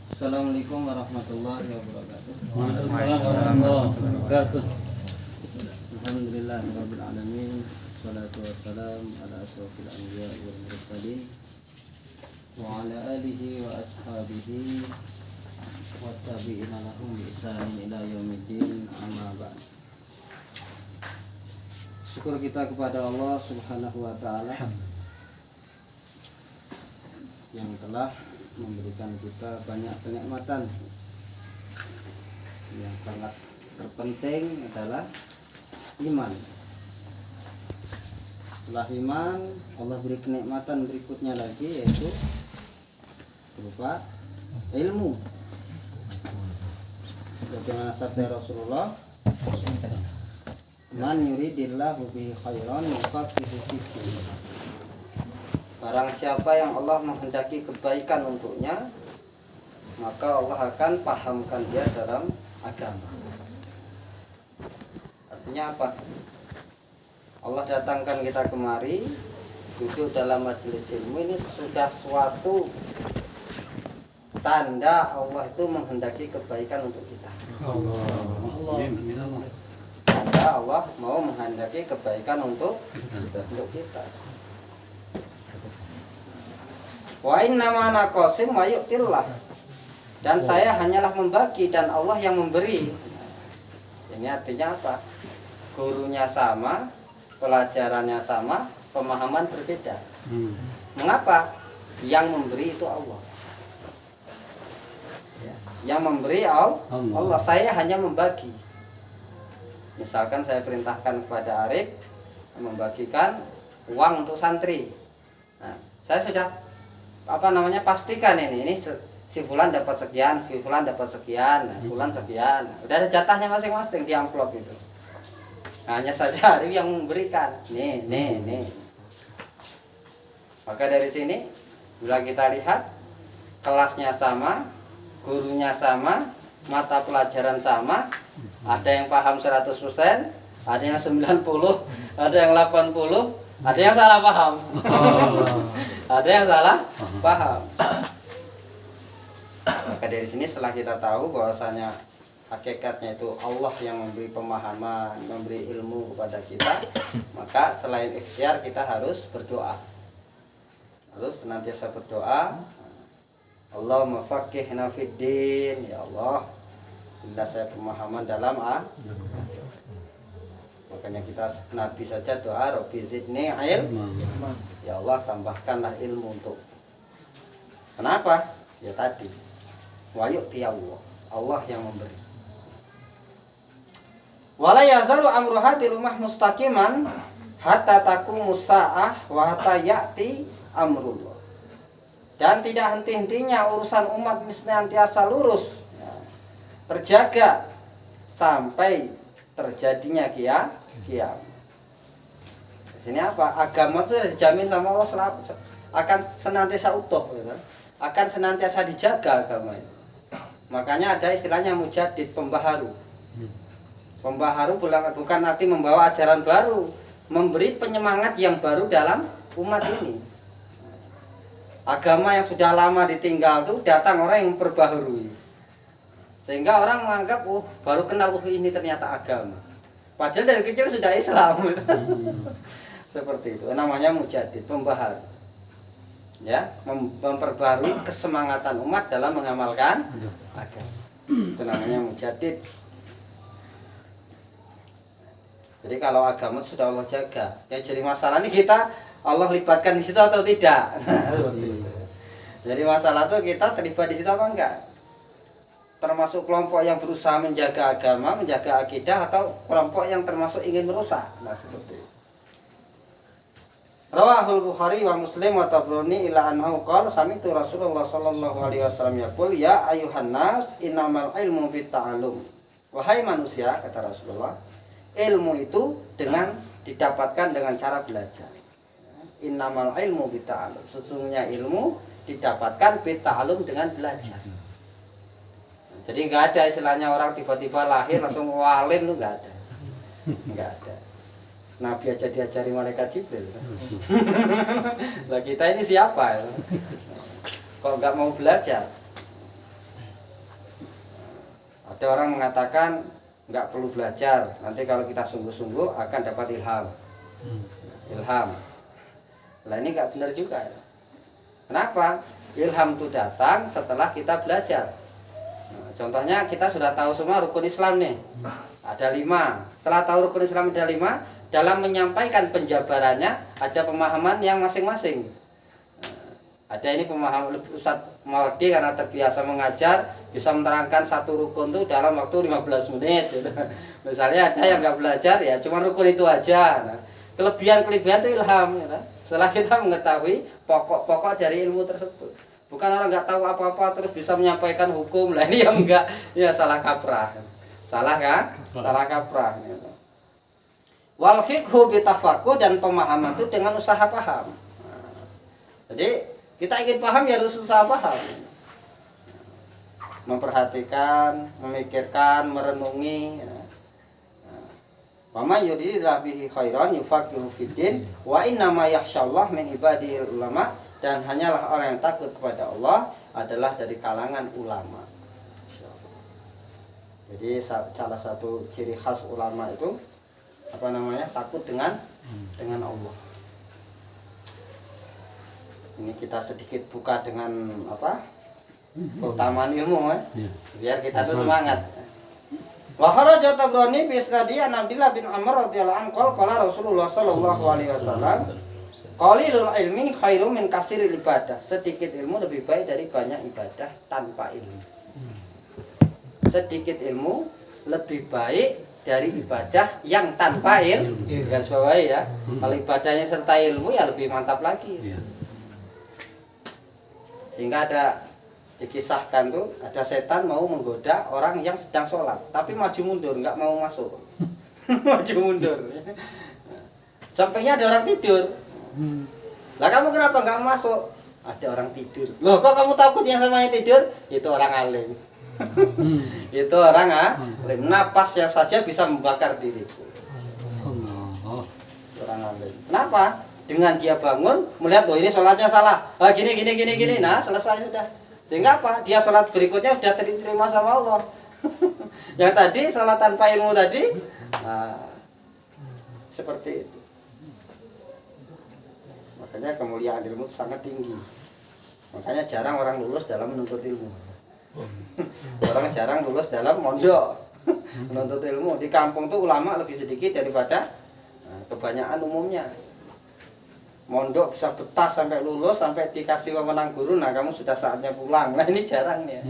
Assalamualaikum warahmatullahi wabarakatuh. Waalaikumsalam warahmatullahi wabarakatuh. Alhamdulillahirabbil alamin. Wassalatu wassalam ala asyrofil anbiya wal mursalin wa ala alihi wa ashabihi wa tabi'ina lahum bi ihsanin ila yaumiddin, amma ba'd. Syukur kita kepada Allah Subhanahu wa taala yang telah memberikan kita banyak kenikmatan. Yang sangat terpenting adalah iman. Setelah iman, Allah beri kenikmatan berikutnya lagi, yaitu berupa ilmu. Bagaimana sabda Rasulullah, man yuridillahu bihi khairan yufaqihu fiddin. Barang siapa yang Allah menghendaki kebaikan untuknya, maka Allah akan pahamkan dia dalam agama. Artinya apa? Allah datangkan kita kemari, duduk dalam majelis ilmu, ini sudah suatu tanda Allah itu menghendaki kebaikan untuk kita. Tanda Allah mau menghendaki kebaikan untuk kita. Wa innama ana qasim wa yu'tillah. Dan saya hanyalah membagi dan Allah yang memberi. Ini artinya apa? Gurunya sama, pelajarannya sama, pemahaman berbeda. Mengapa? Yang memberi itu Allah. Yang memberi Allah. Saya hanya membagi. Misalkan saya perintahkan kepada Arif membagikan uang untuk santri. Nah, saya sudah pastikan ini si fulan dapat sekian, si fulan dapat sekian, fulan sekian. Udah ada jatahnya masing-masing di amplop itu. Hanya saja Arif yang memberikan. Nih. Maka dari sini bila kita lihat kelasnya sama, gurunya sama, mata pelajaran sama, ada yang paham 100%, ada yang 90%, ada yang 80%, ada yang salah paham. Ada yang salah paham. Maka dari sini setelah kita tahu bahwasanya hakikatnya itu Allah yang memberi pemahaman, memberi ilmu kepada kita, maka selain ikhtiar kita harus berdoa. Harus senantiasa berdoa. Allahumma faqihna fid din, ya Allah, berilah saya pemahaman dalam makanya kita Nabi saja doa, Rabbi zidni ilma. Ya Allah, tambahkanlah ilmu untuk. Kenapa? Ya tadi, wa yu'ti Allah yang memberi. Wala yazalu amru hadil ummah mustaqiman hatta taqumu sa'ah wa hatta ya'ti amrullah. Dan tidak henti-hentinya urusan umat senantiasa lurus, terjaga sampai terjadinya kiamat. Ini apa? Agama itu sudah dijamin sama Allah akan senantiasa utuh, akan senantiasa dijaga agama itu. Makanya ada istilahnya mujaddid, pembaharu. Pembaharu bukan arti membawa ajaran baru, memberi penyemangat yang baru dalam umat ini. Agama yang sudah lama ditinggal itu datang orang yang memperbaharui, sehingga orang menganggap baru kenal ini ternyata agama, padahal dari kecil sudah Islam. Seperti itu namanya mujaddid, pembaharu, ya, memperbarui kesemangatan umat dalam mengamalkan agama. Itu namanya mujaddid. Jadi kalau agama sudah Allah jaga, ya jadi masalah ini kita Allah libatkan di situ atau tidak. Jadi masalah itu kita terlibat di situ apa enggak? Termasuk kelompok yang berusaha menjaga agama, menjaga akidah, atau kelompok yang termasuk ingin merusak. Nah, seperti itu. Rawahul Bukhari wa Muslim wa Tabrani ila anhu qala sami'tu Rasulullah sallallahu alaihi wasallam yaqul ya ayuhan nas innamal ilmu bitta'allum. Wahai manusia, kata Rasulullah, ilmu itu didapatkan dengan cara belajar. Innamal ilmu bitta'allum. Sesungguhnya ilmu didapatkan bitta'allum dengan belajar. Jadi enggak ada istilahnya orang tiba-tiba lahir langsung walim, lu enggak ada. Enggak ada. Nabi aja diajari malaikat Jibril. Lah kita ini siapa ya? Kok nggak mau belajar? Ada orang mengatakan nggak perlu belajar, nanti kalau kita sungguh-sungguh akan dapat ilham. Ilham. Lah ini nggak benar juga ya. Kenapa? Ilham itu datang setelah kita belajar. Nah, contohnya kita sudah tahu semua rukun Islam nih. Ada 5. Setelah tahu rukun Islam ada 5, dalam menyampaikan penjabarannya ada pemahaman yang masing-masing. Ada ini pemahaman Ustadz Mawardi karena terbiasa mengajar bisa menerangkan satu rukun itu dalam waktu 15 menit gitu. Misalnya ada yang nggak belajar ya cuma rukun itu aja. Nah, kelebihan-kelebihan itu ilham gitu. Setelah kita mengetahui pokok-pokok dari ilmu tersebut, bukan orang nggak tahu apa-apa terus bisa menyampaikan hukum. Lah ini yang enggak, ya salah kaprah. Salah kan? Salah kaprah gitu. Wal fiqhu bitafaqquh, dan pemahaman itu dengan usaha paham. Nah, jadi kita ingin paham ya harus usaha paham. Memperhatikan, memikirkan, merenungi. Wa may yuridillahu bihi khairan yufaqihu fiddin wa innama yakhsyallah min ibadil ulama, dan hanyalah orang yang takut kepada Allah adalah dari kalangan ulama. Jadi salah satu ciri khas ulama itu apa namanya? Takut dengan Allah. Ini kita sedikit buka dengan apa? Keutamaan ilmu biar kita tuh semangat. Wa kharaja Tabrani bi isnadi an Abdullah bin Amr radhiyallahu anhu qala Rasulullah sallallahu alaihi wasallam qalilul ilmi khairum min kasiril ibadah. Sedikit ilmu lebih baik dari banyak ibadah tanpa ilmu. Sedikit ilmu lebih baik dari ibadah yang tanpa ilmu. Garis bawahi ya. Kalau ibadahnya serta ilmu ya lebih mantap lagi. Sehingga ada dikisahkan tuh ada setan mau menggoda orang yang sedang sholat tapi maju mundur nggak mau masuk. Maju mundur sampainya ada orang tidur. Lah kamu kenapa nggak masuk? Ada orang tidur. Loh kok kamu takut yang sama yang tidur? Itu orang alim. Itu orang alim. Napasnya saja bisa membakar diriku. Orang alim. Kenapa? Dengan dia bangun melihat oh ini sholatnya salah, gini. Nah selesai sudah. Sehingga apa? Dia sholat berikutnya sudah diterima sama Allah. Yang tadi sholat tanpa ilmu tadi, seperti itu. Makanya kemuliaan ilmu sangat tinggi. Makanya jarang orang lulus dalam menuntut ilmu. Orang jarang lulus dalam mondok menuntut ilmu. Di kampung tuh ulama lebih sedikit daripada kebanyakan umumnya. Mondok bisa betah sampai lulus, sampai dikasih wewenang guru, nah kamu sudah saatnya pulang. Nah ini jarang ya.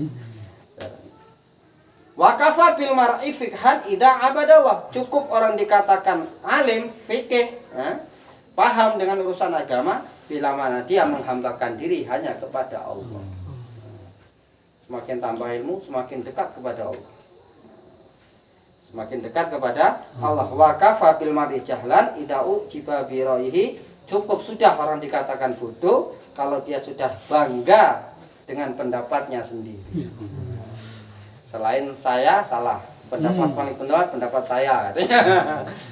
Wa kafa bil mar'i fiqhan idza abadallah. Cukup orang dikatakan alim fikih, paham dengan urusan agama bila mana dia menghambakan diri hanya kepada Allah. Semakin tambah ilmu, semakin dekat kepada Allah. Semakin dekat kepada Allah. Wa kafa bil mar'i jahlan idza ujiba bi ra'yihi. Cukup sudah orang dikatakan bodoh kalau dia sudah bangga dengan pendapatnya sendiri. Selain saya salah, pendapat paling benar pendapat saya.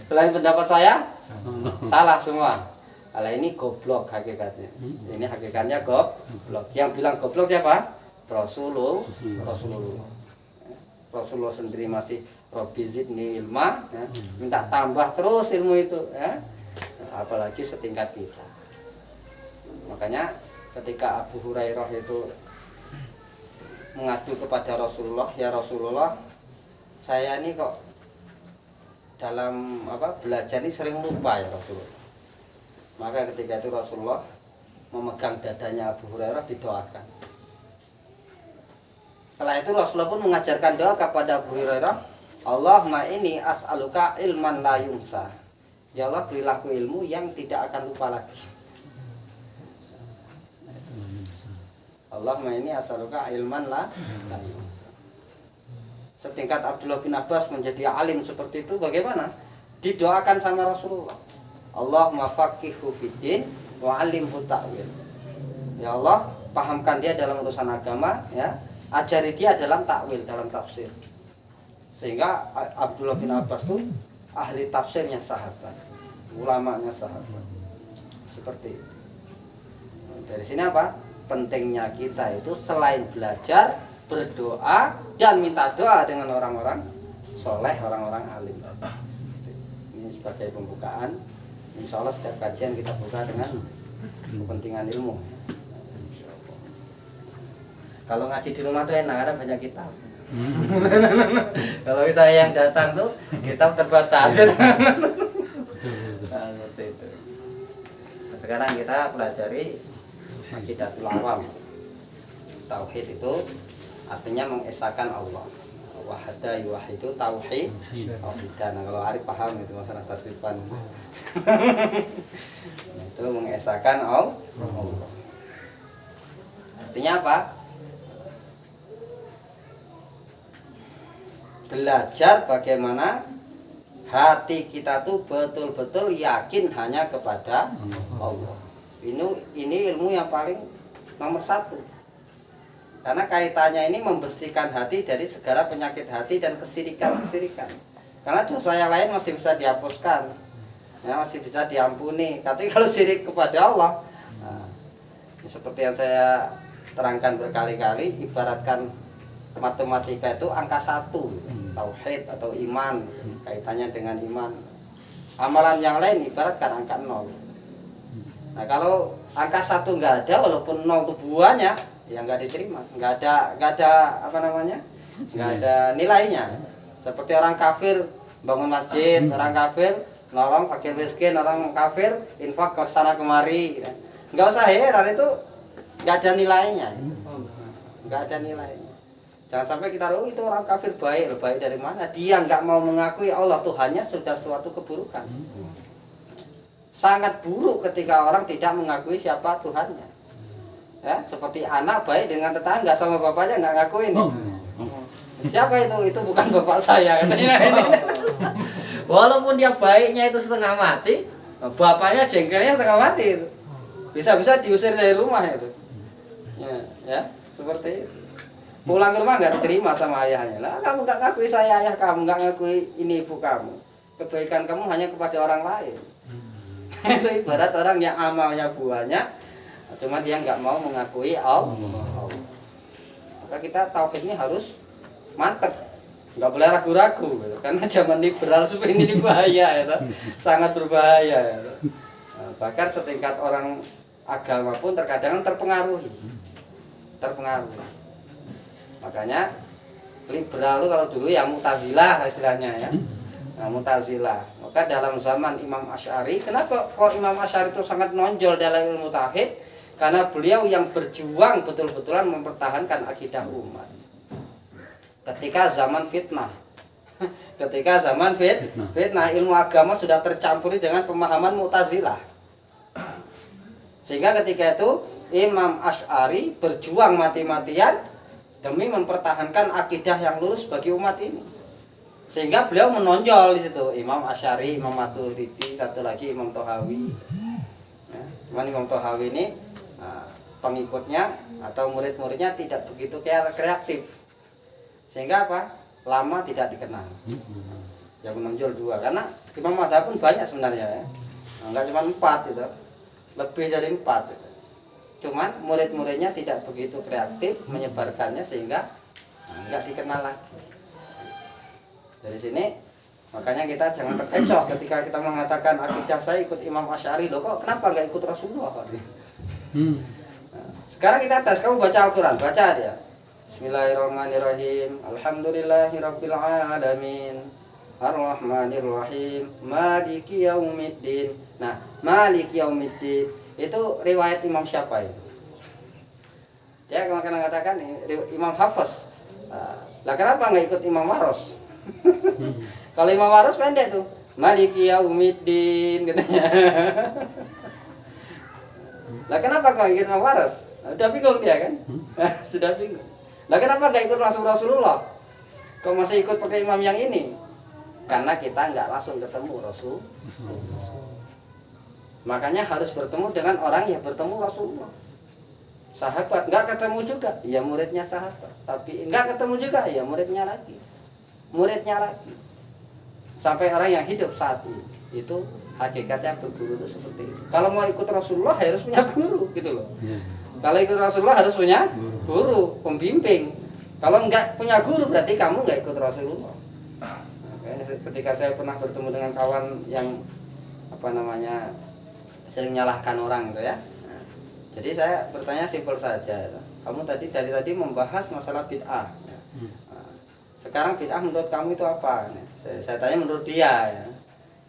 Selain pendapat saya salah semua. Kalau ini goblok hakikatnya. Ini hakikatnya goblok. Yang bilang goblok siapa? Rasulullah sendiri masih Rabbi zidni ilma, minta tambah terus ilmu itu, apalagi setingkat kita. Makanya ketika Abu Hurairah itu mengadu kepada Rasulullah, ya Rasulullah, saya ini kok dalam belajar ini sering lupa ya Rasulullah. Maka ketika itu Rasulullah memegang dadanya Abu Hurairah, didoakan. Setelah itu Rasulullah pun mengajarkan doa kepada Abu Hurairah, Allahumma inni as'aluka ilman la yunsa. Ya Allah, berilah aku ilmu yang tidak akan lupa lagi. Allahumma inni as'aluka ilman la yunsa. Setingkat Abdullah bin Abbas menjadi alim seperti itu, bagaimana? Didoakan sama Rasulullah. Allahumma faqihu fiddin wa 'allimhu ta'wil. Ya Allah, pahamkan dia dalam urusan agama, ya. Ajari dia dalam takwil, dalam tafsir. Sehingga Abdullah bin Abbas itu ahli tafsirnya sahabat, ulamanya sahabat. Seperti itu. Dari sini apa? Pentingnya kita itu selain belajar, berdoa dan minta doa dengan orang-orang soleh, orang-orang alim. Ini sebagai pembukaan. Insya Allah setiap kajian kita buka dengan kepentingan ilmu. Kalau ngaji di rumah tuh enak, ada banyak kitab. Kalau misalnya yang datang tuh kitab terbatas. Nah, seperti itu. Nah, sekarang kita pelajari aqidatul awam. Tauhid itu artinya mengesahkan Allah. Wahada yuwahidu tauhid. Nah, kalau Arif paham itu masalah tasrifan. Itu mengesahkan Allah. Artinya apa? Belajar bagaimana hati kita tuh betul-betul yakin hanya kepada Allah. Ini ilmu yang paling nomor 1. Karena kaitannya ini membersihkan hati dari segala penyakit hati dan kesirikan-kesirikan. Karena dosa yang lain masih bisa dihapuskan, ya, masih bisa diampuni. Tapi kalau syirik kepada Allah, nah, seperti yang saya terangkan berkali-kali, ibaratkan matematika itu angka 1, tauhid atau iman, kaitannya dengan iman. Amalan yang lain ibaratkan angka 0. Nah, kalau angka 1 nggak ada, walaupun 0 itu buahnya, ya nggak diterima, nggak ada apa namanya, nggak ada nilainya. Seperti orang kafir bangun masjid, orang kafir nolong fakir miskin, orang kafir infak ke sana kemari, nggak usah heran, itu nggak ada nilainya, nggak ada nilainya. Jangan sampai kita tahu itu orang kafir baik dari mana? Dia nggak mau mengakui Allah Tuhannya sudah suatu keburukan. Sangat buruk ketika orang tidak mengakui siapa Tuhannya. Ya, seperti anak baik dengan tetangga, sama bapaknya nggak ngakuin. Siapa itu? Itu bukan bapak saya katanya. Walaupun dia baiknya itu setengah mati, bapaknya jengkelnya setengah mati. Bisa-bisa diusir dari rumah itu. Ya, seperti itu. Pulang ke rumah nggak diterima sama ayahnya. Lah, kamu nggak ngakui saya ayah kamu, nggak ngakui ini ibu kamu. Kebaikan kamu hanya kepada orang lain. Itu ibarat orang yang amalnya buahnya, cuma dia nggak mau mengakui Allah. Maka kita tauhid ini harus mantep, nggak boleh ragu-ragu, gitu. Karena zaman liberal seperti ini bahaya, ya, sangat berbahaya. Ya. Nah, bahkan setingkat orang agama pun terkadang terpengaruhi. Makanya liberal itu kalau dulu ya Mu'tazilah istilahnya ya. Nah, Mu'tazilah. Maka dalam zaman Imam Asy'ari, kenapa kok Imam Asy'ari itu sangat nonjol dalam ilmu tauhid? Karena beliau yang berjuang betul-betulan mempertahankan akidah umat. Ketika zaman fitnah. Ketika zaman fitnah, ilmu agama sudah tercampuri dengan pemahaman Mu'tazilah. Sehingga ketika itu Imam Asy'ari berjuang mati-matian demi mempertahankan akidah yang lurus bagi umat ini. Sehingga beliau menonjol di situ. Imam Asy'ari, Imam Maturidi, satu lagi Imam Thahawi. Ya, cuman Imam Thahawi ini pengikutnya atau murid-muridnya tidak begitu kreatif. Sehingga apa? Lama tidak dikenal. Yang menonjol 2. Karena Imam Madhab pun banyak sebenarnya ya. Enggak cuma 4 itu. Lebih dari 4 itu. Cuman murid-muridnya tidak begitu kreatif menyebarkannya sehingga enggak dikenal lagi. Dari sini makanya kita jangan terkecoh ketika kita mengatakan akidah saya ikut Imam Asy'ari. Loh kok kenapa enggak ikut Rasulullah? Nah, sekarang kita tes, kamu baca Al-Quran, baca aja. Bismillahirrahmanirrahim. Alhamdulillahirabbil alamin. Ar-Rahmanir-Rahim. Maliki yaumiddin. Nah, Maliki yaumiddin itu riwayat Imam siapa itu? Dia akan mengatakan Imam Hafiz. Lah kenapa nggak ikut Imam Waros? Kalau Imam Waros pendek tuh, Maliki yaumiddin katanya. Lah kenapa kau ikut Imam Waros? Udah bingung dia kan? Sudah bingung. Lah kenapa nggak ikut Rasulullah? Kau masih ikut pakai imam yang ini? Karena kita nggak langsung ketemu Rasul. Makanya harus bertemu dengan orang yang bertemu Rasulullah. Sahabat nggak ketemu juga, ya muridnya sahabat. Tapi nggak ketemu juga, ya muridnya lagi. Sampai orang yang hidup saat ini itu Hakikatnya berguru itu seperti itu. Kalau mau ikut Rasulullah harus punya guru gitu loh. Kalau ikut Rasulullah harus punya guru, pembimbing. Kalau enggak punya guru berarti kamu enggak ikut Rasulullah. Ketika saya pernah bertemu dengan kawan yang sering nyalahkan orang gitu ya. Jadi saya bertanya simpel saja. Kamu dari tadi membahas masalah bid'ah. Sekarang bid'ah menurut kamu itu apa? Saya tanya menurut dia ya.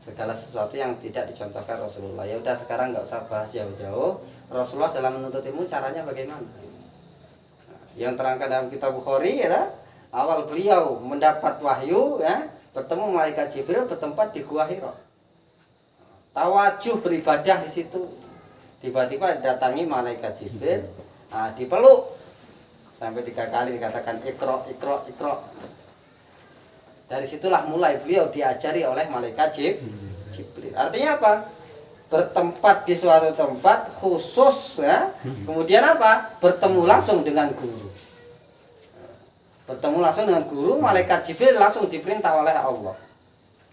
Segala sesuatu yang tidak dicontohkan Rasulullah. Ya udah sekarang nggak usah bahas jauh-jauh. Rasulullah dalam menuntut ilmu caranya bagaimana? Yang terangkan dalam kitab Bukhari ya, awal beliau mendapat wahyu ya, bertemu malaikat Jibril bertempat di Gua Hira. Tawajuh beribadah di situ. Tiba-tiba didatangi malaikat Jibril, dipeluk sampai 3 kali dikatakan ikra, ikra, ikra. Dari situlah mulai beliau diajari oleh malaikat Jibril. Artinya apa? Bertempat di suatu tempat khusus ya. Kemudian apa? Bertemu langsung dengan guru. Bertemu langsung dengan guru, malaikat Jibril langsung diperintah oleh Allah.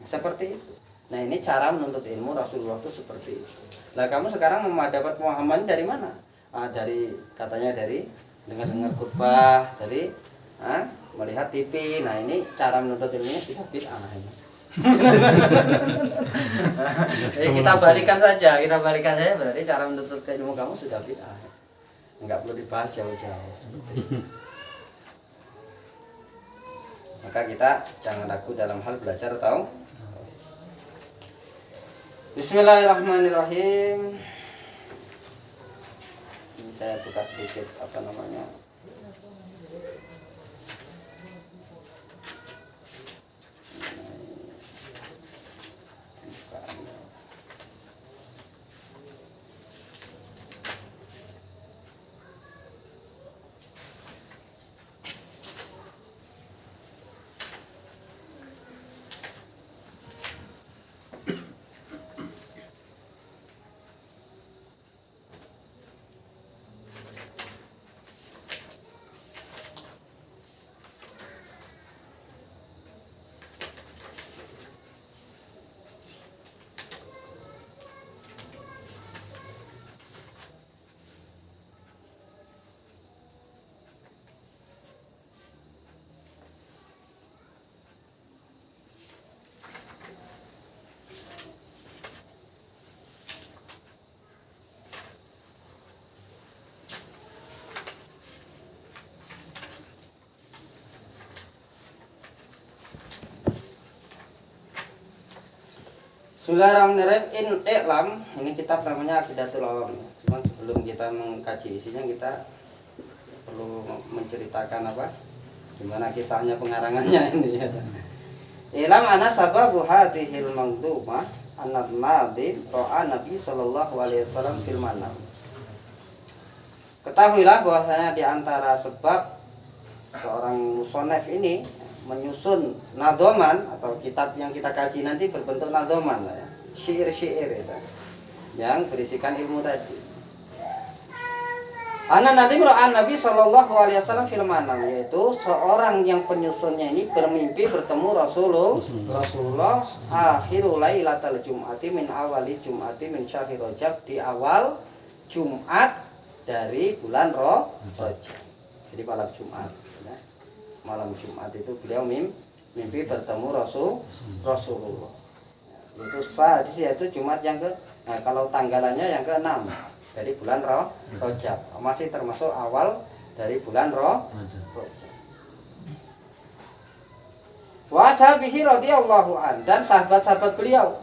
Seperti itu. Nah, ini cara menuntut ilmu Rasulullah itu seperti itu. Nah, kamu sekarang mendapat pemahaman dari mana? Katanya dari dengar khutbah, dari melihat TV. Nah, ini cara menuntut ilmunya sudah bid'ah. Kita balikan saja berarti cara menuntut ilmu kamu sudah bid'ah. Enggak perlu dibahas jauh-jauh seperti itu. Maka kita jangan ragu dalam hal belajar atau Bismillahirrahmanirrahim. Ini saya buka sedikit Bismillahirrahmanirrahim. I'lam, ini kitab namanya Aqidatul Awam. Cuma sebelum kita mengkaji isinya kita perlu menceritakan gimana kisahnya pengarangannya ini ya. I'lam ana sababu hadhil mangdumah anad nadim ra'a Nabi sallallahu alaihi wasallam fil manam. Ketahuilah bahwasanya di antara sebab seorang musonef ini menyusun nadoman atau kitab yang kita kaji nanti berbentuk nadoman ya. Syair-syair itu yang berisikan ilmu tadi. Nanti Nabi sallallahu alaihi wasallam fil manam, yaitu seorang yang penyusunnya ini bermimpi bertemu Rasulullah akhirul lailatul jum'ati min awali jum'ati min syahri Rajab, di awal Jumat dari bulan Rajab. Jadi malam Jumat ya. Malam Jumat itu beliau mimpi bertemu Rasulullah. Itu yaitu Jumat yang kalau tanggalannya yang ke-6 dari bulan Rajab. Masih termasuk awal dari bulan Rajab. Wa ashabihi radhiyallahu an, dan sahabat-sahabat beliau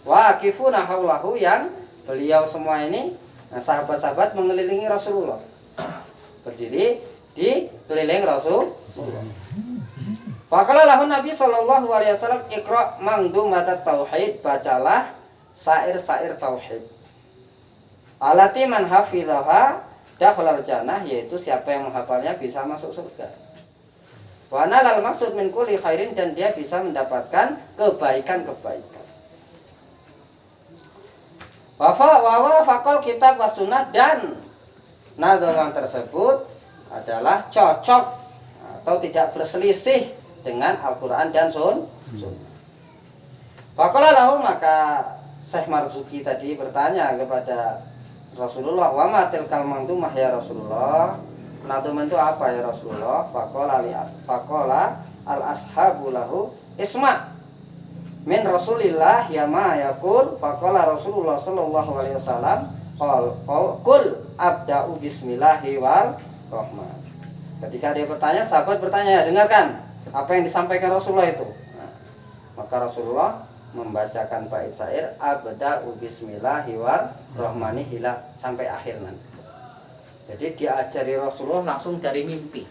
waqifuna haulahu, yang beliau semua ini sahabat-sahabat mengelilingi Rasulullah. Berdiri di keliling Rasulullah. Faqala lahu Nabi sallallahu alaihi wasallam iqra mangdumatat tauhid, bacalah syair-syair tauhid. Alati man hafizaha dakhalal jannah, yaitu siapa yang menghafalnya bisa masuk surga. Wa nalal maksud min kulli khairin, dan dia bisa mendapatkan kebaikan-kebaikan. Wa faqal kitab was sunnah, dan nadhaman tersebut adalah cocok atau tidak berselisih dengan Al-Quran dan Sunnah. Faqala lahu, maka Syekh Marzuki tadi bertanya kepada Rasulullah, wa ma tilkal mangdumah ya Rasulullah, nadum itu apa ya Rasulullah? Faqala al ashabu lahu isma min Rasulillah ya ma yaqul. Faqala Rasulullah sallallahu alaihi wasallam qul abda'u bismillahi wal rahman. Ketika dia bertanya, sahabat bertanya, dengarkan apa yang disampaikan Rasulullah itu. Nah, maka Rasulullah membacakan bait syair abda'u bismillahi wal rahmani hila sampai akhir nanti. Jadi diajari Rasulullah langsung dari mimpi.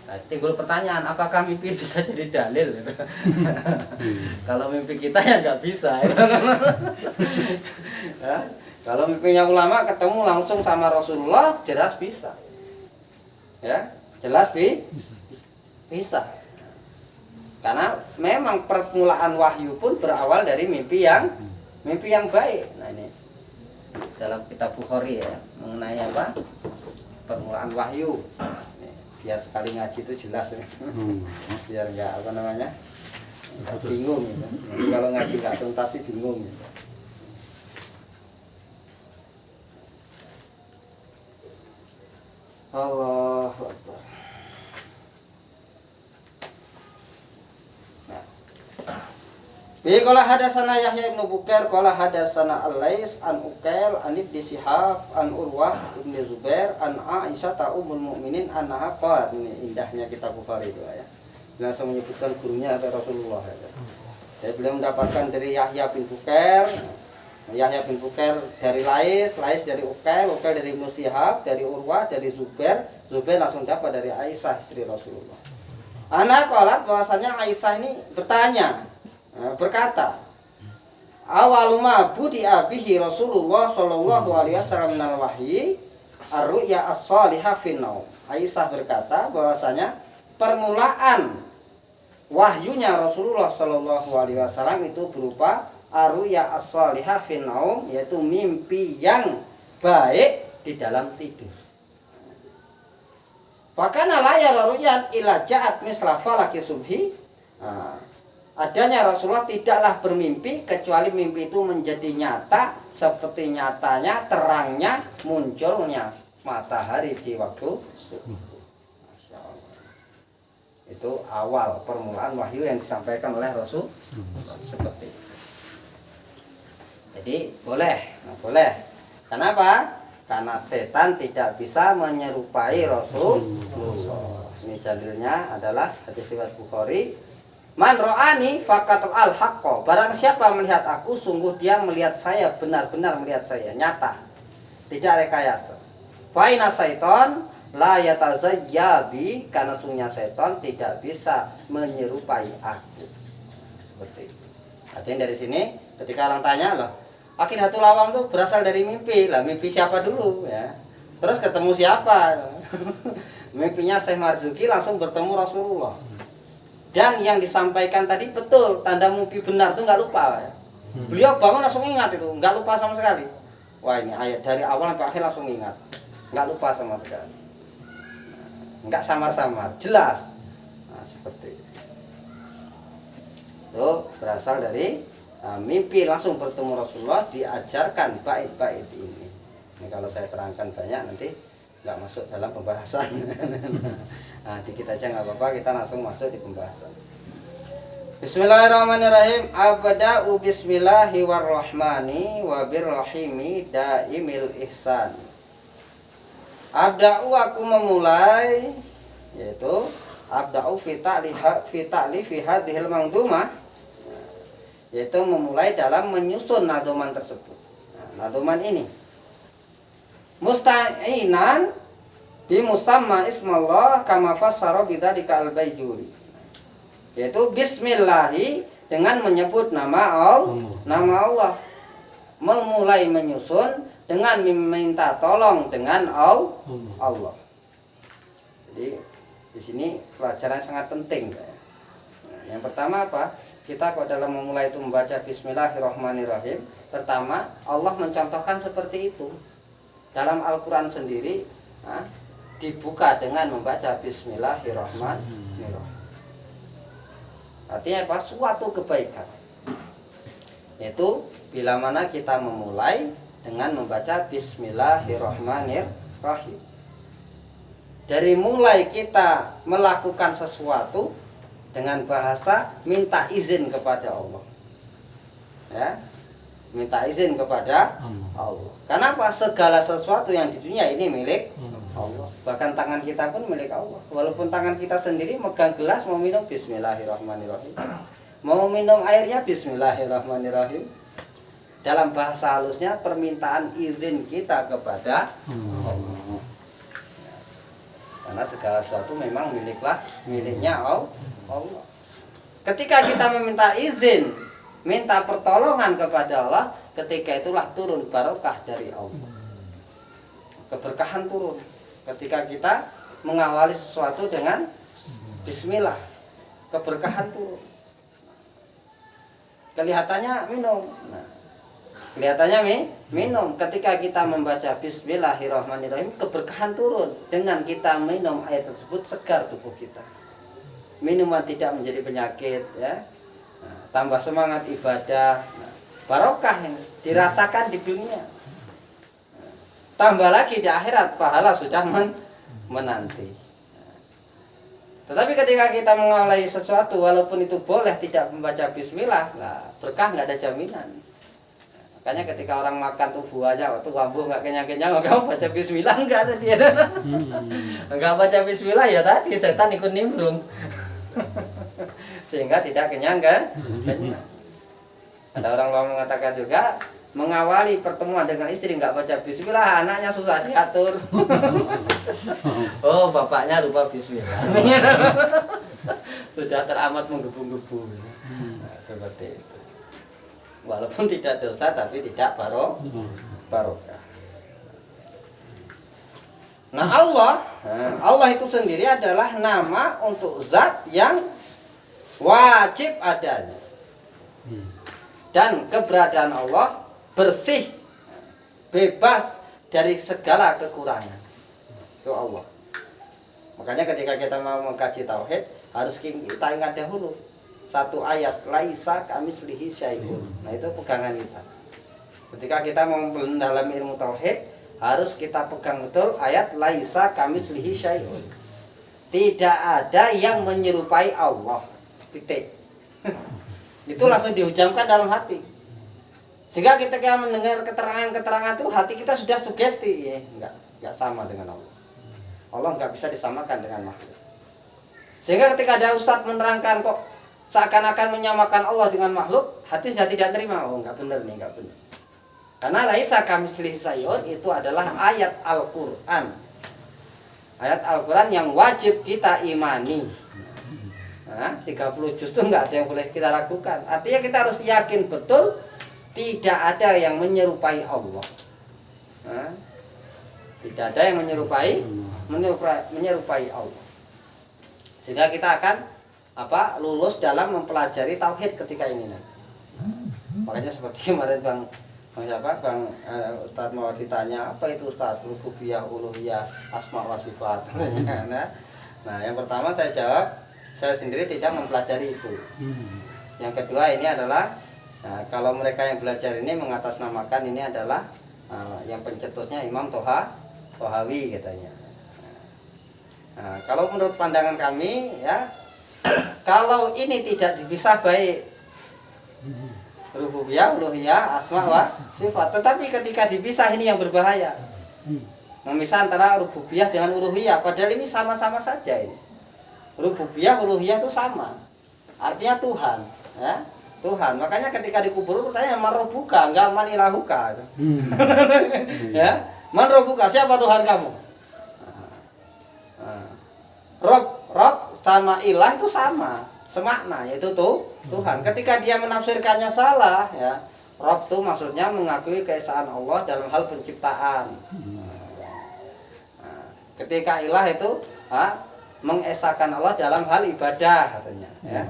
Nah, timbul pertanyaan, apakah mimpi bisa jadi dalil? Kalau mimpi kita ya nggak bisa. Ya, kalau mimpinya ulama ketemu langsung sama Rasulullah, jelas bisa. Ya, jelas bisa. Karena memang permulaan wahyu pun berawal dari mimpi yang baik. Nah ini dalam kitab Bukhari ya, mengenai apa? Permulaan wahyu. Biar sekali ngaji itu jelas ya. Biar enggak apa namanya? Enggak bingung gitu. Kalau ngaji enggak tuntas sih bingung gitu. Allahu Akbar. Bi qala hadatsana Yahya ibn Bukair qala hadatsana Al-Lais an Uqail an Ibnu Syihab an Urwah ibn Zubair an Aisyah ummul mukminin annaha qalat. Ini indahnya kitab Bukhari itu ya. Langsung menyebutkan gurunya atau Rasulullah ya. Jadi beliau mendapatkan dari Yahya bin Bukair, Yahya bin Bukair dari Lais, Lais dari Uqail, Uqail dari Ibnu Syihab, dari Urwah, dari Zubair, Zubair langsung dapat dari Aisyah istri Rasulullah. Anak qalat bahwasanya Aisyah ini bertanya, berkata, awaluma budi abihi Rasulullah sallallahu alaihi wasallam minal wahyi ar-ru'ya as-salihah fin naum. Aisyah berkata bahwasanya permulaan wahyunya Rasulullah sallallahu alaihi wasallam itu berupa ar-ru'ya as-salihah fin naum, yaitu mimpi yang baik di dalam tidur. Fakana la yara ru'yan illa ja'at misla falaki subhi. Adanya Rasulullah tidaklah bermimpi kecuali mimpi itu menjadi nyata seperti nyatanya terangnya munculnya matahari di waktu subuh. Masya Allah. Itu awal permulaan wahyu yang disampaikan oleh Rasul seperti itu. Jadi boleh. Kenapa? Karena setan tidak bisa menyerupai Rasulullah. Ini dalilnya adalah hadis riwayat Bukhari. Man ro'ani faqatul al-haqqa. Barang siapa melihat aku, sungguh dia melihat saya, benar-benar melihat saya, nyata. Tidak rekayasa. Fa'ina syaiton la yatazayyabi, karena sungguhnya setan tidak bisa menyerupai aku. Seperti itu. Artinya dari sini ketika orang tanya, loh, Aqidatul Awam itu berasal dari mimpi. Lah mimpi siapa dulu ya? Terus ketemu siapa? Mimpinya Syekh Marzuki langsung bertemu Rasulullah. Dan yang disampaikan tadi betul, tanda mimpi benar itu nggak lupa ya. Beliau bangun langsung ingat itu, nggak lupa sama sekali. Wah ini ayat dari awal sampai akhir langsung ingat, nggak lupa sama sekali, nggak samar-samar, jelas. Nah, seperti itu berasal dari mimpi langsung bertemu Rasulullah, diajarkan bait-bait ini. Ini kalau saya terangkan banyak nanti nggak masuk dalam pembahasan. Nah, dikit aja nggak apa-apa, kita langsung masuk di pembahasan. Bismillahirrahmanirrahim. Abda'u bismillahi warrahmani wabirrahimi daimil ihsan. Abda'u, aku memulai, yaitu abda'u fi ta'lifi hadhil mangdumah, yaitu memulai dalam menyusun nadoman tersebut. Nah, nadoman ini musta'inan bi musamma ismallah kama fassara bidzalika al-Baijuri, yaitu bismillahi, dengan menyebut nama Allah, memulai menyusun dengan meminta tolong dengan Allah. Jadi di sini pelajaran sangat penting. Yang pertama apa? Kita kalau dalam memulai itu membaca Bismillahirrahmanirrahim, pertama Allah mencontohkan seperti itu. Dalam Al-Quran sendiri dibuka dengan membaca Bismillahirrahmanirrahim. Artinya apa? Suatu kebaikan, yaitu bila mana kita memulai dengan membaca Bismillahirrahmanirrahim. Dari mulai kita melakukan sesuatu dengan bahasa minta izin kepada Allah, ya, minta izin kepada Allah. Kenapa? Segala sesuatu yang di dunia ini milik Allah. Bahkan tangan kita pun milik Allah. Walaupun tangan kita sendiri megang gelas, mau minum Bismillahirrahmanirrahim, mau minum airnya Bismillahirrahmanirrahim. Dalam bahasa halusnya permintaan izin kita kepada Allah. Karena segala sesuatu memang miliknya Allah. Ketika kita meminta izin, minta pertolongan kepada Allah, ketika itulah turun barokah dari Allah. Keberkahan turun ketika kita mengawali sesuatu dengan bismillah. Keberkahan turun. Kelihatannya minum. Minum. Ketika kita membaca Bismillahirrahmanirrahim, keberkahan turun. Dengan kita minum air tersebut, segar tubuh kita. Minuman tidak menjadi penyakit, ya. Tambah semangat ibadah. Barokah yang dirasakan di dunia. Tambah lagi di akhirat, pahala sudah menanti. Tetapi ketika kita mengawali sesuatu, walaupun itu boleh tidak membaca bismillah, berkah nggak ada jaminan. Makanya ketika orang makan tuh buahnya, waktu wambuh nggak kenyang-kenyang, kamu baca bismillah enggak tadi? Enggak baca bismillah ya tadi setan ikut nimbrung. Sehingga tidak kenyang kan? Ada orang lama mengatakan juga, mengawali pertemuan dengan istri nggak baca bismillah, anaknya susah diatur. Oh, bapaknya lupa bismillah. Sudah teramat menggebu-gebu. Seperti itu. Walaupun tidak dosa tapi tidak barokah. Nah, Allah itu sendiri adalah nama untuk zat yang wajib adanya. Dan keberadaan Allah bersih, bebas dari segala kekurangan. Itu Allah. Makanya ketika kita mau mengkaji tauhid, harus kita ingat dahulu satu ayat, laisa kamitslihi syai'un. Nah, itu pegangan kita. Ketika kita mau mendalam ilmu tauhid, harus kita pegang betul ayat laisa kamitslihi syai'un. Tidak ada yang menyerupai Allah. Titik. Itu langsung dihujamkan dalam hati. Sehingga ketika mendengar keterangan-keterangan itu, hati kita sudah sugesti, enggak sama dengan Allah. Allah enggak bisa disamakan dengan makhluk. Sehingga ketika ada ustadz menerangkan kok seakan-akan menyamakan Allah dengan makhluk, hati sudah tidak terima. Oh, enggak benar nih, enggak benar. Karena laisa kamitslihi syai'un itu adalah ayat Al-Qur'an. Ayat Al-Qur'an yang wajib kita imani. 30 juz itu enggak ada yang boleh kita ragukan. Artinya kita harus yakin betul tidak ada yang menyerupai Allah. Tidak ada yang menyerupai Allah. Sehingga kita akan lulus dalam mempelajari tauhid ketika ini. Makanya seperti kemarin Bang Ustadz mau ditanya, apa itu Ustadz rububiyah, uluhiyah, asma wa sifat. Nah, yang pertama saya jawab, saya sendiri tidak mempelajari itu. Yang kedua ini adalah kalau mereka yang belajar ini mengatasnamakan ini adalah yang pencetusnya Imam Tohawi katanya. Kalau menurut pandangan kami, ya, kalau ini tidak bisa baik rububiyah, uluhiyah, asma wa sifat. Tetapi ketika dipisah ini yang berbahaya. Memisah antara rububiyah dengan uluhiyah, padahal ini sama-sama saja ini. Rububiyah, uluhiyah itu sama. Artinya Tuhan, ya. Tuhan. Makanya ketika dikubur pertanyaan man rabbuka, enggak man ilahuka. Ya. Man rabbuka, siapa Tuhan kamu? Rob sama ilah itu sama, semakna, yaitu Tuhan. Ketika dia menafsirkannya salah, ya, Rob itu maksudnya mengakui keesaan Allah dalam hal penciptaan. Ketika ilah itu mengesahkan Allah dalam hal ibadah katanya, ya.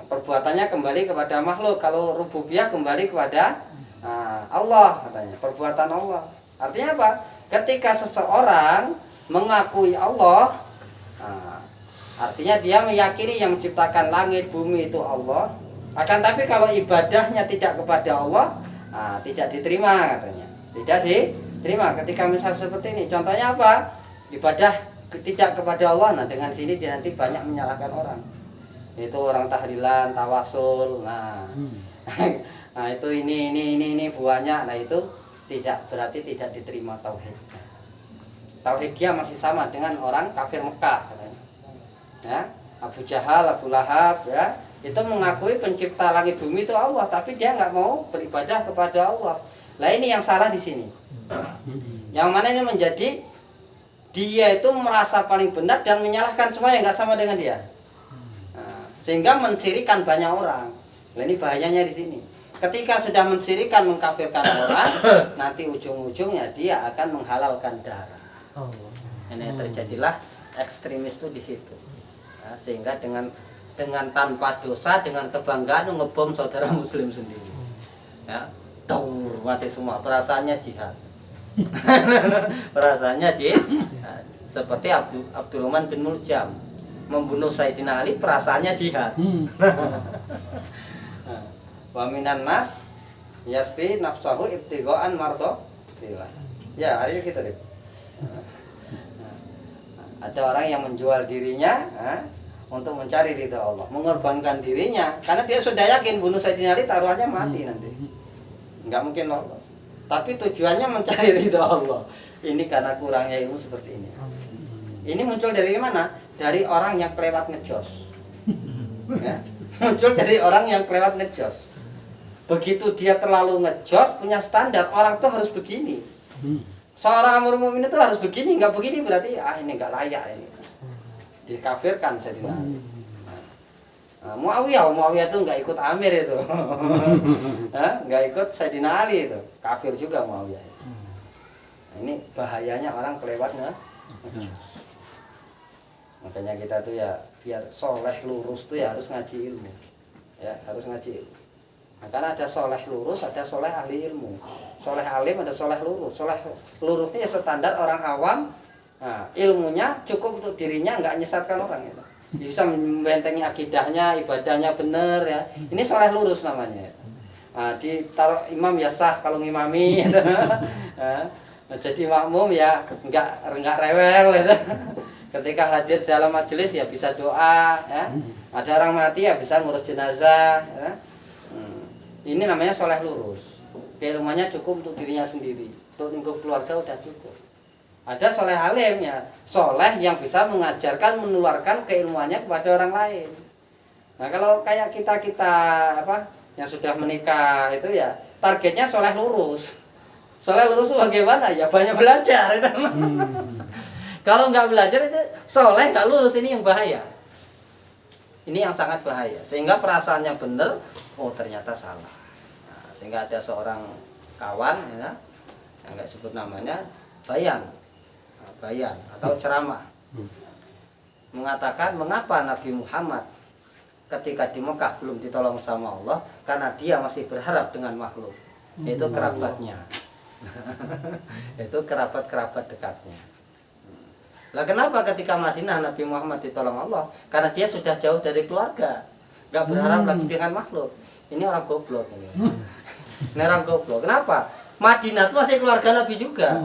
Perbuatannya kembali kepada makhluk. Kalau rububiyah kembali kepada Allah katanya, perbuatan Allah. Artinya apa? Ketika seseorang mengakui Allah, artinya dia meyakini yang menciptakan langit bumi itu Allah, Akan tapi kalau ibadahnya tidak kepada Allah, tidak diterima katanya. Tidak diterima ketika misal seperti ini. Contohnya apa? Ibadah tidak kepada Allah. Nah, dengan sini dia nanti banyak menyalahkan orang. Itu orang tahlilan, tawasul. Nah, nah itu ini buahnya. Nah, itu tidak berarti tidak diterima tauhidnya. Tauhid dia masih sama dengan orang kafir Mekah katanya. Ya, Abu Jahal, Abu Lahab, ya, itu mengakui pencipta langit bumi itu Allah, tapi dia nggak mau beribadah kepada Allah. Lah ini yang salah di sini. Yang mana ini menjadi dia itu merasa paling benar dan menyalahkan semua yang nggak sama dengan dia. Nah, sehingga mensirikan banyak orang. Lah ini bahayanya di sini. Ketika sudah mensirikan, mengkafirkan orang, nanti ujung-ujungnya dia akan menghalalkan darah. Ini terjadilah ekstremis itu di situ. Nah, sehingga dengan tanpa dosa, dengan kebanggaan ngebom saudara muslim sendiri, ya, daur mati semua, perasaannya jihad. Perasaannya jihad. Seperti Abdurrahman bin Muljam membunuh Sayyidina Ali, perasaannya jihad. Wa minan nas yasri nafsahu ibtigha'an mardhatillah. Ya, hari kita deh. Ada orang yang menjual dirinya untuk mencari ridha Allah, mengorbankan dirinya karena dia sudah yakin bunuh Sayyidina Ali taruhannya mati nanti, nggak mungkin lolos. Tapi tujuannya mencari ridha Allah. Ini karena kurangnya ilmu seperti ini. Ini muncul dari mana? Dari orang yang kelewat ngejos. Ya, muncul dari orang yang kelewat ngejos. Begitu dia terlalu ngejos, punya standar orang tuh harus begini. Seorang amir mukmin itu harus begini, nggak begini berarti ini nggak layak ini. Dikafirkan Sayyidina Ali. Muawiyah itu nggak ikut Amir itu. Nggak ikut Sayyidina Ali itu. Kafir juga Muawiyah. Nah, ini bahayanya orang kelewatnya. Makanya kita tuh ya biar soleh lurus tuh ya harus ngaji ilmu. Ya, harus ngaji ilmu. Nah, karena ada soleh lurus, ada soleh ahli ilmu. Soleh alim, ada soleh lurus. Soleh lurus itu ya standar orang awam. Nah, ilmunya cukup untuk dirinya, nggak menyesatkan orang itu. Bisa membentengi akidahnya, ibadahnya benar ya. Ini soleh lurus namanya. Nah, ditaruh imam ya sah kalau ngimami. Gitu. Nah, jadi makmum ya nggak rewel. Gitu. Ketika hadir dalam majelis ya bisa doa. Ya. Ada orang mati ya bisa ngurus jenazah. Ya. Ini namanya soleh lurus. Ilmunya cukup untuk dirinya sendiri, untuk lingkup keluarga udah cukup. Ada soleh alim ya, soleh yang bisa mengajarkan, menularkan keilmuannya kepada orang lain. Nah kalau kayak kita yang sudah menikah itu ya targetnya soleh lurus. Soleh lurus bagaimana ya banyak belajar itu. Kalau nggak belajar itu soleh nggak lurus, ini yang bahaya. Ini yang sangat bahaya. Sehingga perasaannya benar, oh ternyata salah. Nah, sehingga ada seorang kawan ya, yang nggak sebut namanya, bayan atau ceramah mengatakan mengapa Nabi Muhammad ketika di Mekah belum ditolong sama Allah, karena dia masih berharap dengan makhluk, yaitu kerabatnya. Itu kerabat dekatnya. Lah kenapa ketika Madinah Nabi Muhammad ditolong Allah? Karena dia sudah jauh dari keluarga, nggak berharap lagi dengan makhluk. Ini orang goblok ini. Ini orang goblok. Kenapa? Madinah itu masih keluarga Nabi juga.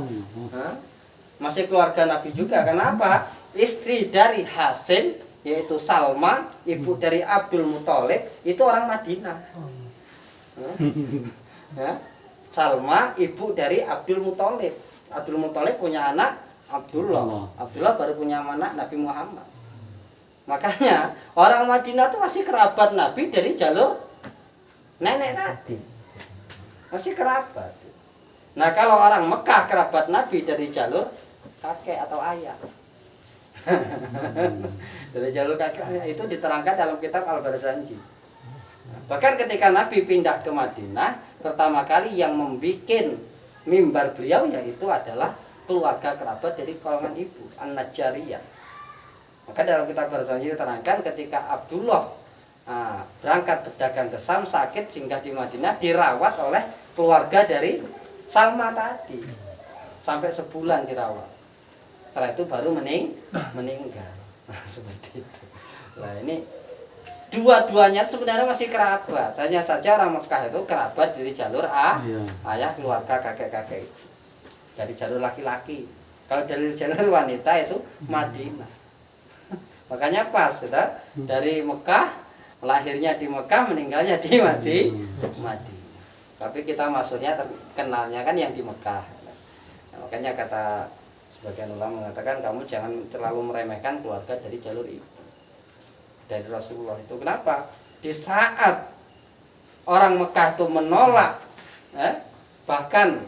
Masih keluarga Nabi juga. Kenapa? Istri dari Hasim, yaitu Salma, ibu dari Abdul Muthalib, itu orang Madinah. Salma, ibu dari Abdul Muthalib. Abdul Muthalib punya anak Abdullah. Abdullah baru punya anak Nabi Muhammad. Makanya orang Madinah itu masih kerabat Nabi dari jalur nenek tadi. Masih kerabat. Nah kalau orang Mekah kerabat Nabi dari jalur kakek atau ayah. Dari jalur kakek ayah itu diterangkan dalam kitab Al-Barzanji. Bahkan ketika Nabi pindah ke Madinah, pertama kali yang membuat mimbar beliau yaitu adalah keluarga kerabat dari kalangan ibu, An-Najjariyah. Maka dalam kitab Barzanji diterangkan ketika Abdullah berangkat berdagang ke Sam, sakit singgah di Madinah, dirawat oleh keluarga dari Salma tadi sampai sebulan dirawat. Setelah itu baru meninggal. Nah, seperti itu. Nah ini dua-duanya sebenarnya masih kerabat. Hanya saja orang Mekah itu kerabat dari jalur Iya. ayah, keluarga, kakek-kakek itu. Dari jalur laki-laki. Kalau dari jalur wanita itu Madinah. Makanya pas, sudah dari Mekah, lahirnya di Mekah, meninggalnya di Madinah. Tapi kita maksudnya kenalnya kan yang di Mekah. Nah, makanya kata sebagian ulama mengatakan kamu jangan terlalu meremehkan keluarga dari jalur itu, dari Rasulullah itu. Kenapa? Di saat orang Mekah itu menolak, bahkan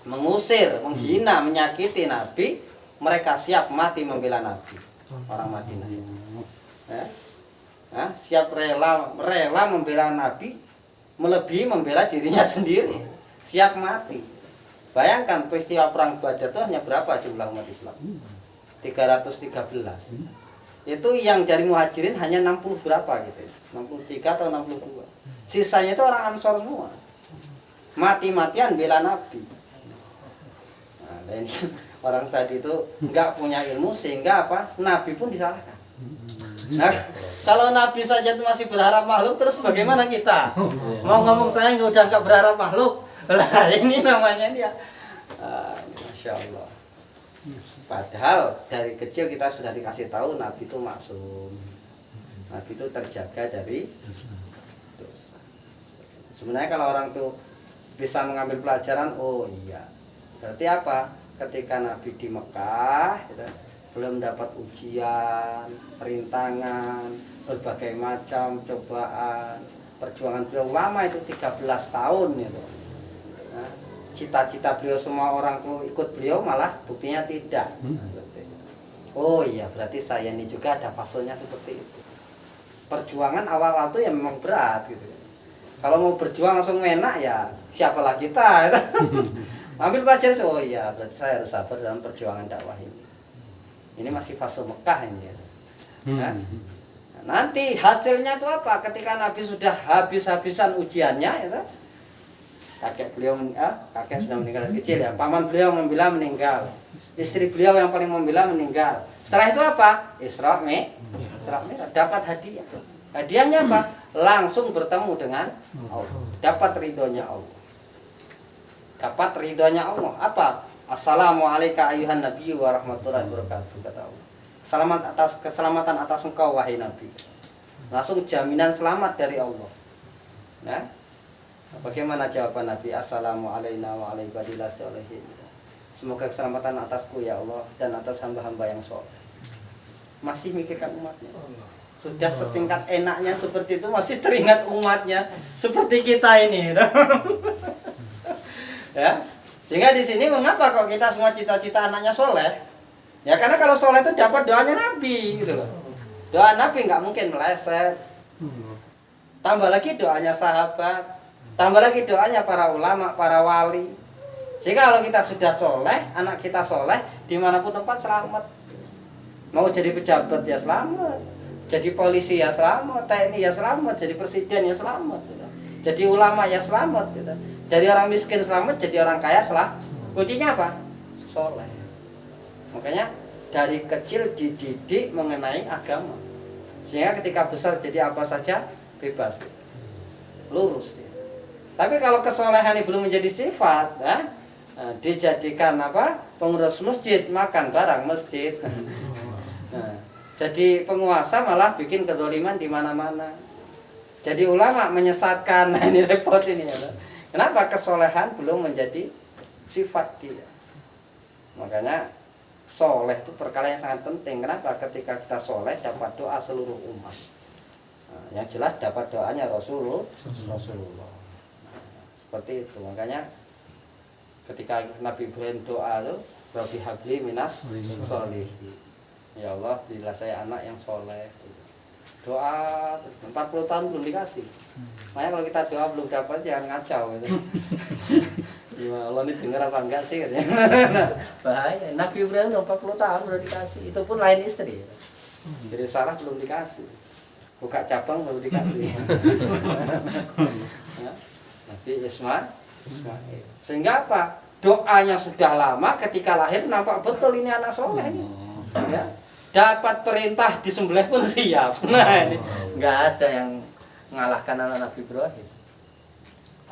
mengusir, menghina, menyakiti Nabi, mereka siap mati membela Nabi. Orang Madinah itu, siap rela membela Nabi, melebihi membela dirinya sendiri, siap mati. Bayangkan peristiwa perang Badar itu hanya berapa jumlah umat Islam? 313. Itu yang dari Muhajirin hanya 60 berapa gitu, 63 atau 62. Sisanya itu orang Ansor semua, mati-matian bela Nabi. Nah, ini orang tadi itu nggak punya ilmu sehingga apa? Nabi pun disalahkan. Nah, kalau Nabi saja itu masih berharap makhluk, terus bagaimana kita? Mau ngomong saya udah nggak berharap makhluk. Lah ini namanya dia, Masya Allah. Padahal dari kecil kita sudah dikasih tahu Nabi itu maksum, Nabi itu terjaga dari dosa. Sebenarnya kalau orang itu bisa mengambil pelajaran, oh iya, berarti apa? Ketika Nabi di Mekah, gitu, belum dapat ujian, rintangan, berbagai macam cobaan, perjuangan beliau lama itu 13 tahun gitu. Nah, cita-cita beliau semua orang tuh ikut beliau, malah buktinya tidak. Oh iya, berarti saya ini juga ada fasenya seperti itu. Perjuangan awal-awal itu ya memang berat gitu. Kalau mau berjuang langsung enak ya siapalah kita. Ambil pelajaran, oh iya, berarti saya harus sabar dalam perjuangan dakwah ini. Ini masih fase Mekah ini ya. Nah, nanti hasilnya itu apa? Ketika Nabi sudah habis-habisan ujiannya, ya, kakek beliau kakek sudah meninggal dari kecil ya, paman beliau membela meninggal, istri beliau yang paling membela meninggal. Setelah itu apa? Isra Mi'raj, dapat hadiah. Hadiahnya apa? Langsung bertemu dengan Allah, dapat ridhonya Allah. Dapat ridhonya Allah. Apa? Assalamualaikum ayuhan nabi wa rahmatullahi wabarakatuh, kata Allah. Keselamatan atas engkau wahai Nabi. Langsung jaminan selamat dari Allah. Nah, bagaimana jawaban Nabi? Assalamualaikum wa alaikadillah sholihin. Semoga keselamatan atasku ya Allah dan atas hamba-hamba yang soleh. Masih mikirkan umatnya. Sudah setingkat enaknya seperti itu, masih teringat umatnya seperti kita ini. Ya, sehingga di sini mengapa kok kita semua cita-cita anaknya soleh? Ya karena kalau soleh itu dapat doanya Nabi gitu loh. Doa Nabi nggak mungkin meleset. Tambah lagi doanya sahabat, tambah lagi doanya para ulama, para wali. Sehingga kalau kita sudah soleh, anak kita soleh, dimanapun tempat selamat. Mau jadi pejabat ya selamat, jadi polisi ya selamat, TNI ya selamat, jadi presiden ya selamat, gitu. Jadi ulama ya selamat, gitu. Dari orang miskin selamat, jadi orang kaya selamat. Kuncinya apa? Soleh. Makanya dari kecil dididik mengenai agama, sehingga ketika besar jadi apa saja bebas, lurus dia. Tapi kalau kesolehan ini belum menjadi sifat, dijadikan apa? Pengurus masjid, makan barang masjid. Jadi penguasa malah bikin kezaliman di mana-mana. Jadi ulama menyesatkan. Nah, ini repot ini ya. Kenapa kesolehan belum menjadi sifat dia? Makanya soleh itu perkara yang sangat penting. Kenapa? Ketika kita soleh dapat doa seluruh umat. Nah, yang jelas dapat doanya Rasulullah. Seperti itu. Makanya ketika Nabi Ibrahim doa itu, Rabbi habli minas sholihin. Ya Allah, berilah saya anak yang soleh. Doa 40 tahun belum dikasih. Makanya kalau kita doa belum dapat jangan ngacau gitu. Ya Allah, ini dengar apa enggak sih katanya. Bahaya. Nabi Ibrahim 40 tahun belum dikasih. Itu pun lain istri. Jadi Sarah belum dikasih. Buka cabang belum dikasih. Nabi Ismail. Sehingga apa? Doanya sudah lama, ketika lahir nampak betul ini anak soleh ini. Ya. dapat perintah disembelih pun siap. Nah ini nggak ada yang mengalahkan anak Nabi Ibrahim.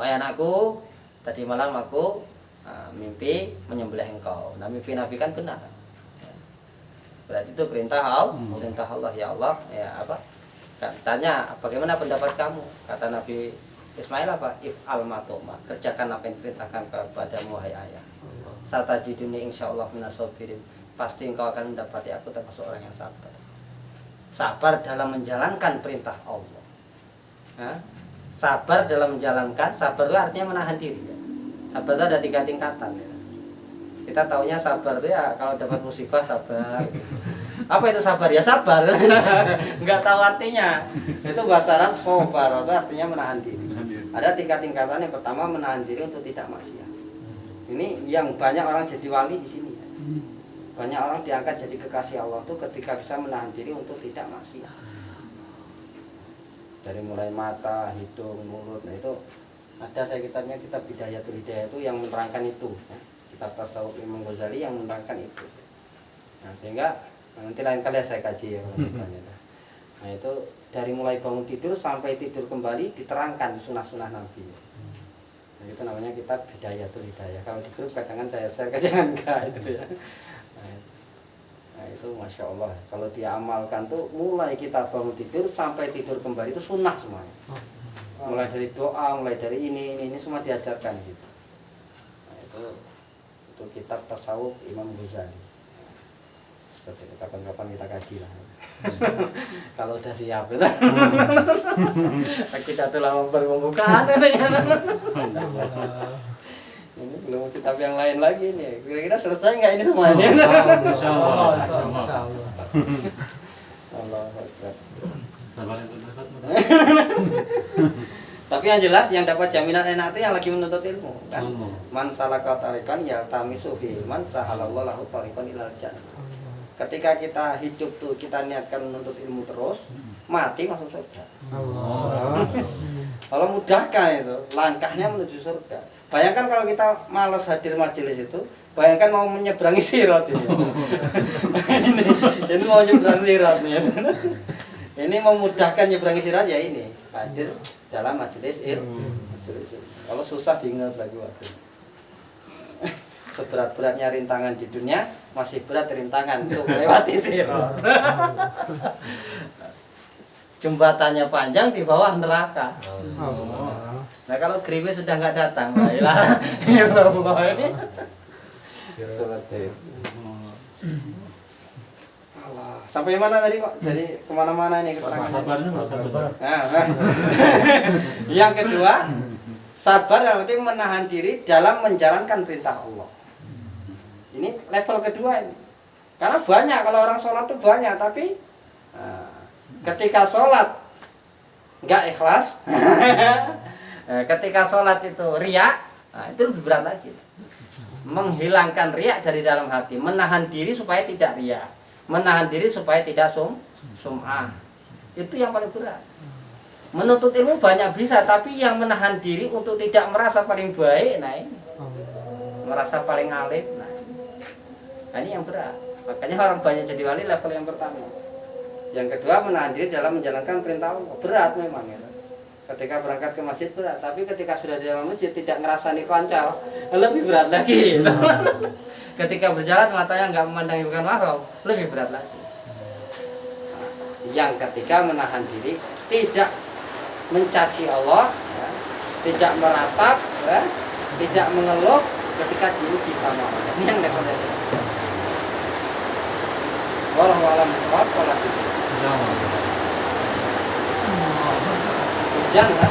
Wahai anakku, tadi malam aku mimpi menyembelih engkau. Nah mimpi Nabi kan benar. Berarti itu perintah Allah, ya Allah, ya apa? Tanya bagaimana pendapat kamu? Kata Nabi Ismail apa? If al-matuma, kerjakan apa yang diperintahkan kepadamu wahai ayah. Satajiduni insyaallah minasabirin. Pasti engkau akan mendapati aku termasuk orang yang sabar. Sabar dalam menjalankan perintah Allah. Sabar dalam menjalankan, sabar itu artinya menahan diri. Sabar itu ada 3 tingkatan. Kita taunya sabar itu ya kalau dapat musibah sabar. Apa itu sabar? Ya sabar. Enggak tahu artinya. Itu bahasa Arab sabar, itu artinya menahan diri. Ada 3 tingkatan. Yang pertama menahan diri untuk tidak maksiat. Ini yang banyak orang jadi wali di sini. Banyak orang diangkat jadi kekasih Allah itu ketika bisa menahan diri untuk tidak maksiat. Dari mulai mata, hidung, mulut, nah itu ada saya kitabnya, kitab Bidayatul Hidayah itu yang menerangkan itu. Kitab Tasawuf Imam Ghazali yang menerangkan itu. Nah sehingga nanti lain kali saya kaji ya. Nah itu dari mulai bangun tidur sampai tidur kembali diterangkan di sunah-sunah Nabi. Nah, itu namanya kitab Bidayatul Hidayah. Kalau di grup kadang saya share, kadang enggak itu ya. Nah itu Masya Allah, kalau diamalkan tuh mulai kita bangun tidur sampai tidur kembali itu sunnah semuanya. Mulai dari doa, mulai dari ini semua diajarkan gitu. Nah itu kitab Tasawuf Imam Ghazali. Seperti itu, kapan-kapan kita kaji lah. Kalau udah siap itu. Kita tuh lama pembukaan ini belum kitab yang lain lagi nih. Kira-kira selesai nggak ini semuanya? Insyaallah. Allah Akbar. Sabar yang berdekat. Tapi yang jelas yang dapat jaminan enak itu yang lagi menuntut ilmu kan. Man salaka tariqan yaltamisu fi man sahalallahu lahu tariqan ilal jannah. Ketika kita hidup tuh kita niatkan menuntut ilmu terus, mati masuk surga. Allah mudahkan itu langkahnya menuju surga. Bayangkan kalau kita malas hadir majelis itu, bayangkan mau menyeberangi sirat ini. Ini mau menyeberangi sirat nih. Ini memudahkan menyeberangi sirat ya ini. Hadir dalam majelis ilmu. Kalau susah diingat lagi waktu. Seberat-beratnya rintangan di dunia, masih berat rintangan untuk melewati sirat. Jembatannya panjang di bawah neraka. Nah kalau gerimis sudah nggak datang, baiklah. Ini. Sampai mana tadi Pak? Jadi kemana-mana ini keterangan. Sabar. Yang kedua, sabar berarti menahan diri dalam menjalankan perintah Allah. Ini level kedua ini. Karena banyak kalau orang sholat itu banyak, tapi ketika sholat nggak ikhlas. Ketika sholat itu riak, nah itu lebih berat lagi. Menghilangkan riak dari dalam hati, menahan diri supaya tidak riak, menahan diri supaya tidak sum'ah. Itu yang paling berat. Menuntut ilmu banyak bisa, tapi yang menahan diri untuk tidak merasa paling baik, nah ini merasa paling alim, nah ini yang berat. Makanya orang banyak jadi wali level yang pertama. Yang kedua menahan diri dalam menjalankan perintah Allah. Berat memang ya. Ketika berangkat ke masjid berat, tapi ketika sudah di dalam masjid tidak ngerasani koncal, lebih berat lagi. Ketika berjalan matanya nggak memandang bukan mahram, lebih berat lagi. Yang ketiga menahan diri, tidak mencaci Allah, ya, tidak meratap, ya, tidak mengeluh ketika diuji sama Allah. Ini yang level ini. Wallahu a'lam bishawab. Hujan kan?